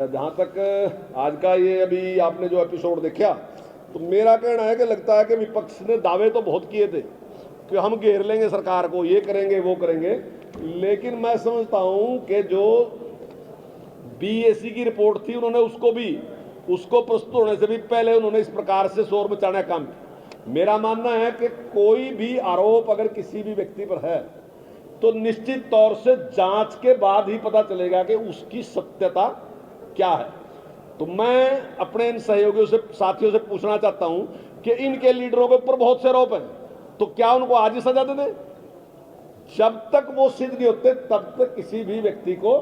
जहाँ तक आज का ये अभी आपने जो एपिसोड देखा, तो मेरा कहना है कि लगता है कि विपक्ष ने दावे तो बहुत किए थे कि हम घेर लेंगे सरकार को, ये करेंगे वो करेंगे, लेकिन मैं समझता हूँ कि जो बीएसई की रिपोर्ट थी उन्होंने उसको प्रस्तुत होने से भी पहले उन्होंने इस प्रकार से शोर मचाने का काम किया। मेरा मानना है कि कोई भी आरोप अगर किसी भी व्यक्ति पर है तो निश्चित तौर से जांच के बाद ही पता चलेगा कि उसकी सत्यता क्या है। तो मैं अपने इन सहयोगियों से, साथियों से पूछना चाहता हूं कि इनके लीडरों के ऊपर बहुत से आरोप हैं, तो क्या उनको आज ही सजा दे दें? जब तक वो सिद्ध नहीं होते तब तक किसी भी व्यक्ति को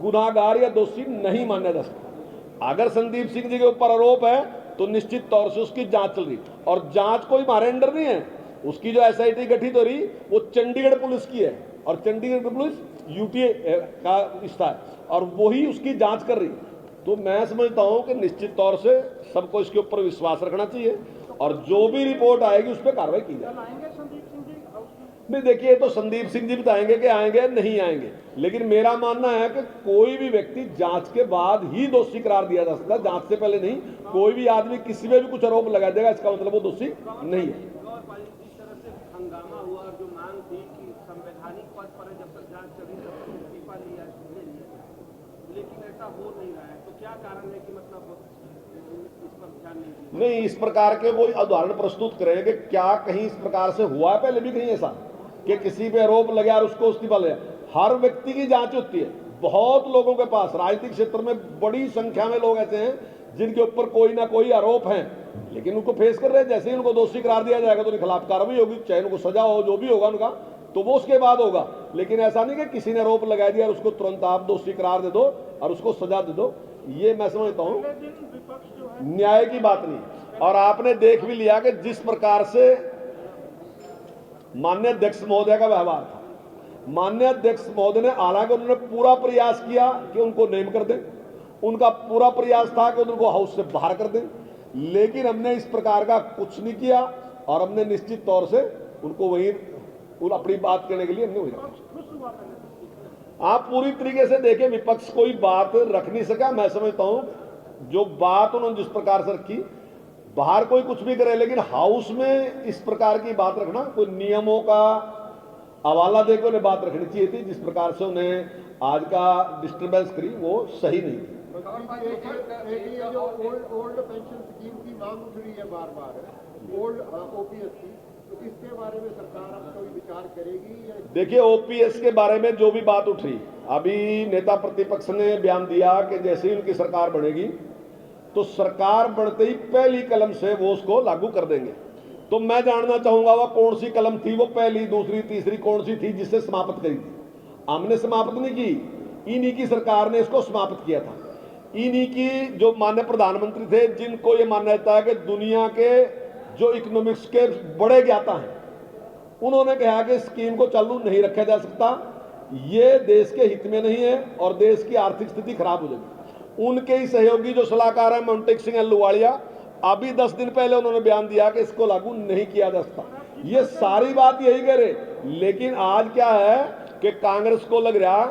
गुनाहगार या दोषी नहीं माना जा सकता। अगर संदीप सिंह जी के ऊपर आरोप है तो निश्चित तौर से उसकी जांच चल रही, और जांच कोई हमारे अंडर नहीं है। उसकी जो एसआईटी गठित हो रही वो चंडीगढ़ पुलिस की है, और चंडीगढ़ पुलिस यूपीए का हिस्सा है, और वही उसकी जांच कर रही। तो मैं समझता हूं कि निश्चित तौर से सबको इसके ऊपर विश्वास रखना चाहिए, और जो भी रिपोर्ट आएगी उस पर कार्रवाई की जाए। नहीं, देखिए, तो संदीप सिंह जी बताएंगे कि आएंगे नहीं आएंगे, लेकिन मेरा मानना है कि कोई भी व्यक्ति जांच के बाद ही दोषी करार दिया जा सकता है, जांच से पहले नहीं। कोई भी आदमी किसी में भी कुछ आरोप लगा देगा, इसका मतलब वो दोषी नहीं है। हंगामा हुआ और जो मांग थी कि संवैधानिक पद पर जब तक जांच चली तब तक इस्तीफा लिया, लेकिन ऐसा हो नहीं रहा है, तो क्या कारण है कि मतलब इस पर ध्यान नहीं? इस प्रकार के कोई उदाहरण प्रस्तुत करें कि क्या कहीं इस प्रकार से हुआ है पहले भी कहीं ऐसा कि किसी पे आरोप लगा और उसको इस्तीफा लिया? हर व्यक्ति की जांच होती है। बहुत लोगों के पास राजनीतिक क्षेत्र में बड़ी संख्या में लोग ऐसे हैं जिनके ऊपर कोई ना कोई आरोप है, लेकिन उनको फेस कर रहे हैं। जैसे ही उनको दोषी करार दिया जाएगा तो उनके खिलाफ कार्रवाई होगी, चाहे उनको सजा हो, जो भी होगा उनका, तो वो उसके बाद होगा। लेकिन ऐसा नहीं कि किसी ने आरोप लगा दिया और उसको तुरंत आप दोषी करार दे दो और उसको सजा दे दो। ये मैं समझता हूं न्याय की बात नहीं। और आपने देख भी लिया कि जिस प्रकार से माननीय अध्यक्ष महोदय का व्यवहार था, माननीय अध्यक्ष महोदय ने, हालांकि उन्होंने पूरा प्रयास किया कि उनको नेम कर दें, उनका पूरा प्रयास था कि उनको हाउस से बाहर कर दें, लेकिन हमने इस प्रकार का कुछ नहीं किया, और हमने निश्चित तौर से उनको वहीं अपनी बात करने के लिए हमने वही। आप पूरी तरीके से देखें, विपक्ष कोई बात रख नहीं सका। मैं समझता हूं जो बात उन्होंने जिस प्रकार से रखी, बाहर कोई कुछ भी करे, लेकिन हाउस में इस प्रकार की बात रखना, कोई नियमों का हवाला देकर उन्हें बात रखनी चाहिए थी। जिस प्रकार से उन्हें आज का डिस्टर्बेंस करी वो सही नहीं थी। जो ओल्ड पेंशन स्कीम की मांग उठ रही है बार बार, ओल्ड ओपीएस की, तो इसके बारे में सरकार अब कोई विचार करेगी या? देखिए, ओपीएस के बारे में जो भी बात उठ रही, अभी नेता प्रतिपक्ष ने बयान दिया कि जैसे ही उनकी सरकार बनेगी तो सरकार बढ़ते ही पहली कलम से वो उसको लागू कर देंगे। तो मैं जानना चाहूंगा वह कौन सी कलम थी, वो पहली, दूसरी, तीसरी कौन सी थी जिससे समाप्त करी थी? हमने समाप्त नहीं की, इन्हीं की सरकार ने इसको समाप्त किया था। इन्हीं की जो माननीय प्रधानमंत्री थे, जिनको ये माना जाता है कि दुनिया के जो इकोनॉमिक्स के बड़े ज्ञाता हैं, उन्होंने कहा कि स्कीम को चालू नहीं रखा जा सकता, ये देश के हित में नहीं है और देश की आर्थिक स्थिति खराब हो जाएगी। उनके ही सहयोगी जो सलाहकार है मोंटेक सिंह अहलूवालिया, अभी 10 दिन पहले उन्होंने बयान दिया कि इसको लागू नहीं किया जा सकता। ये सारी बात यही कह रहे, लेकिन आज क्या है कि कांग्रेस को लग रहा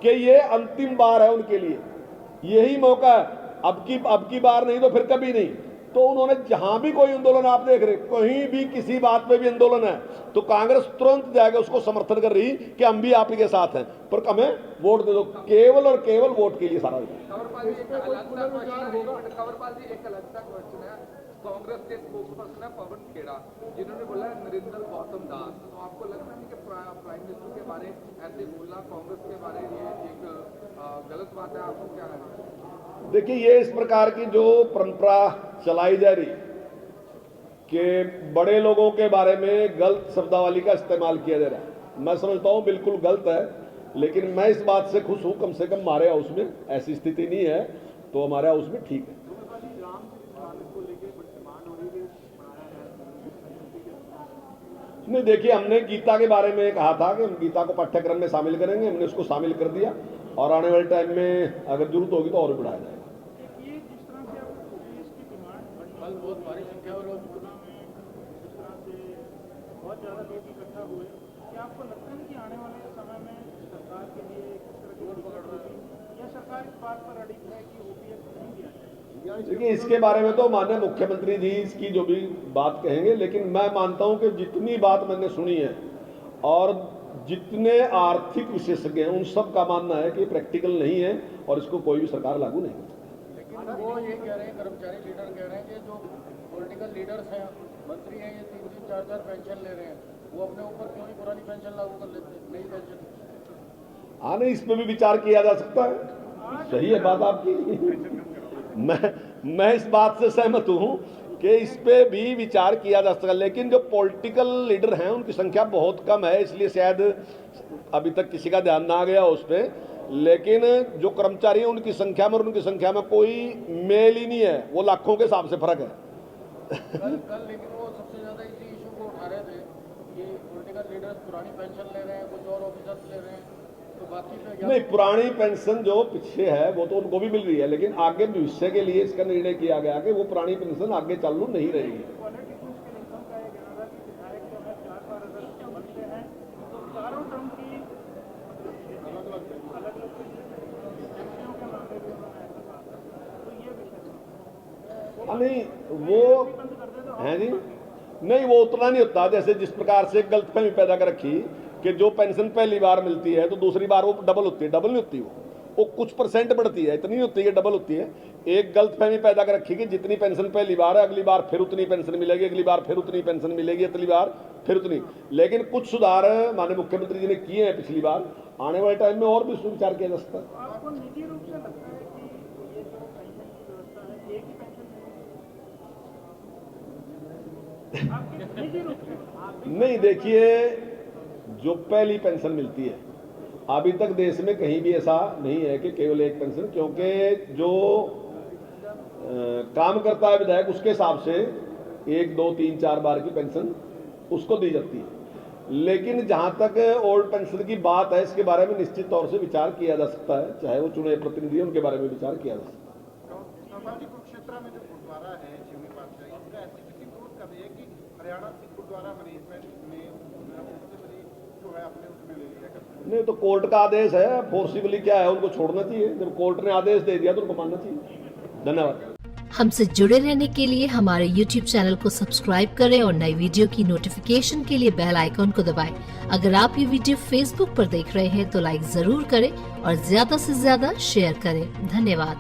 कि ये अंतिम बार है उनके लिए, यही मौका है, अब की बार नहीं तो फिर कभी नहीं। तो उन्होंने जहां भी कोई आंदोलन, आप देख रहे, कहीं भी किसी बात पे भी आंदोलन है तो कांग्रेस तुरंत जाएगा उसको समर्थन कर रही कि हम भी आप ही के साथ हैं, पर हमें वोट दे दो, केवल और केवल वोट के लिए सारा। कांग्रेस के स्पोक्सपर्सन है पवन खेड़ा, जिन्होंने बोला है नरेंद्र गौतम दास, तो आपको लगता है कि प्राइम मिनिस्टर के बारे ऐसे बोलना कांग्रेस के बारे ये एक गलत बात है? आपको क्या लगता है? देखिए, ये इस प्रकार की जो परंपरा चलाई जा रही कि बड़े लोगों के बारे में गलत शब्दावली का इस्तेमाल किया जा रहा है, मैं समझता हूँ बिल्कुल गलत है। लेकिन मैं इस बात से खुश हूँ, कम से कम हमारे हाउस में ऐसी स्थिति नहीं है, तो हमारे हाउस में ठीक है। नहीं, देखिए, हमने गीता के बारे में कहा था कि हम गीता को पाठ्यक्रम में शामिल करेंगे, हमने उसको शामिल कर दिया, और आने वाले टाइम में अगर जरूरत होगी तो और भी बढ़ाया जाएगा। बहुत भारी संख्या और बहुत ज़्यादा लोग इकट्ठा हुए, क्या आपको लगता है कि आने वाले समय में सरकार के लिए किस तरह की क्या सरकार इस बात पर अड़ी है कि ओपीएस नहीं दिया जाए? देखिए, इसके बारे में तो माननीय मुख्यमंत्री जी इसकी जो भी बात कहेंगे, लेकिन मैं मानता हूं कि जितनी बात मैंने सुनी है और जितने आर्थिक विशेषज्ञ हैं उन सब का मानना है कि प्रैक्टिकल नहीं है और इसको कोई भी सरकार लागू नहीं कर सकती। लेकिन वो ये कह रहे हैं, कर्मचारी लीडर कह रहे हैं कि जो पॉलिटिकल लीडर्स हैं, मंत्री हैं, ये 3-3, 4-4 पेंशन ले रहे हैं, वो अपने ऊपर क्यों नहीं पुरानी पेंशन लागू कर लेते, नई पेंशन? हाँ, नहीं, इस पर भी विचार किया जा सकता है। सही है बात आपकी। मैं इस बात से सहमत हूं कि इस पे भी विचार किया जा सकता है, लेकिन जो पॉलिटिकल लीडर हैं उनकी संख्या बहुत कम है, इसलिए शायद अभी तक किसी का ध्यान ना गया उस पर। लेकिन जो कर्मचारी हैं उनकी संख्या में और उनकी संख्या में कोई मेल ही नहीं है, वो लाखों के हिसाब से फर्क है। कल लेकिन वो सबसे ज्यादा इसी इशू को उठा रहे थे कि पॉलिटिकल लीडर्स पुरानी पेंशन ले रहे हैं, कुछ और ऑफिसर्स ले रहे हैं, तो बाकी पे नहीं, पुरानी पेंशन जो पीछे है वो तो उनको भी मिल रही है, लेकिन आगे भविष्य के लिए इसका निर्णय किया गया कि वो पुरानी पेंशन आगे चालू नहीं रहेगी। पॉलिटिशियंस के इनकम का एक इरादा कि विधायक जो है 4 बार अगर बनते हैं तो चारों टर्म की अलग अलग व्यक्तियों के मामले में उन्होंने ऐसा कहा था। तो ये विषय नहीं, वो है जी, नहीं, वो उतना नहीं होता। जैसे जिस प्रकार से गलतफहमी पैदा कर रखी कि जो पेंशन पहली बार मिलती है तो दूसरी बार वो डबल होती है, डबल नहीं होती, वो कुछ परसेंट बढ़ती है, इतनी नहीं होती है, डबल होती है। एक गलतफहमी पैदा कर रखी कि जितनी पेंशन पहली बार है अगली बार फिर उतनी पेंशन मिलेगी, अगली बार फिर उतनी पेंशन मिलेगी, अगली बार फिर उतनी। लेकिन कुछ सुधार माननीय मुख्यमंत्री जी ने किए हैं पिछली बार, आने वाले टाइम में और भी उसमें विचार किया जा सकता है। आपको निजी रूप से लगता है कि ये जो पेंशन की व्यवस्था है एक ही पेंशन मिलेगी? आपकी निजी रूप से आप नहीं, देखिए, जो पहली पेंशन मिलती है अभी तक देश में कहीं भी ऐसा नहीं है कि केवल एक पेंशन, क्योंकि जो काम करता है विधायक उसके हिसाब से 1, 2, 3, 4 बार की पेंशन उसको दी जाती है। लेकिन जहां तक ओल्ड पेंशन की बात है, इसके बारे में निश्चित तौर से विचार किया जा सकता है, चाहे वो चुने प्रतिनिधि उनके बारे में विचार किया जा सकता है। सामाजिक कुरुक्षेत्र में जो गुरुद्वारा है शिवनी पातशाही, उसका एसजीपीसी विरोध कर रही है कि हरियाणा सिख गुरुद्वारा मैनेजमेंट ने जो है अपने उसमें ले लिया करते। नहीं, तो कोर्ट का आदेश है, फोर्सिबली क्या है, उनको छोड़ना चाहिए। जब कोर्ट ने आदेश दे दिया तो उनको मानना चाहिए। धन्यवाद। हमसे जुड़े रहने के लिए हमारे YouTube चैनल को सब्सक्राइब करें और नई वीडियो की नोटिफिकेशन के लिए बेल आइकॉन को दबाएं। अगर आप ये वीडियो Facebook पर देख रहे हैं तो लाइक जरूर करें और ज्यादा से ज्यादा शेयर करें। धन्यवाद।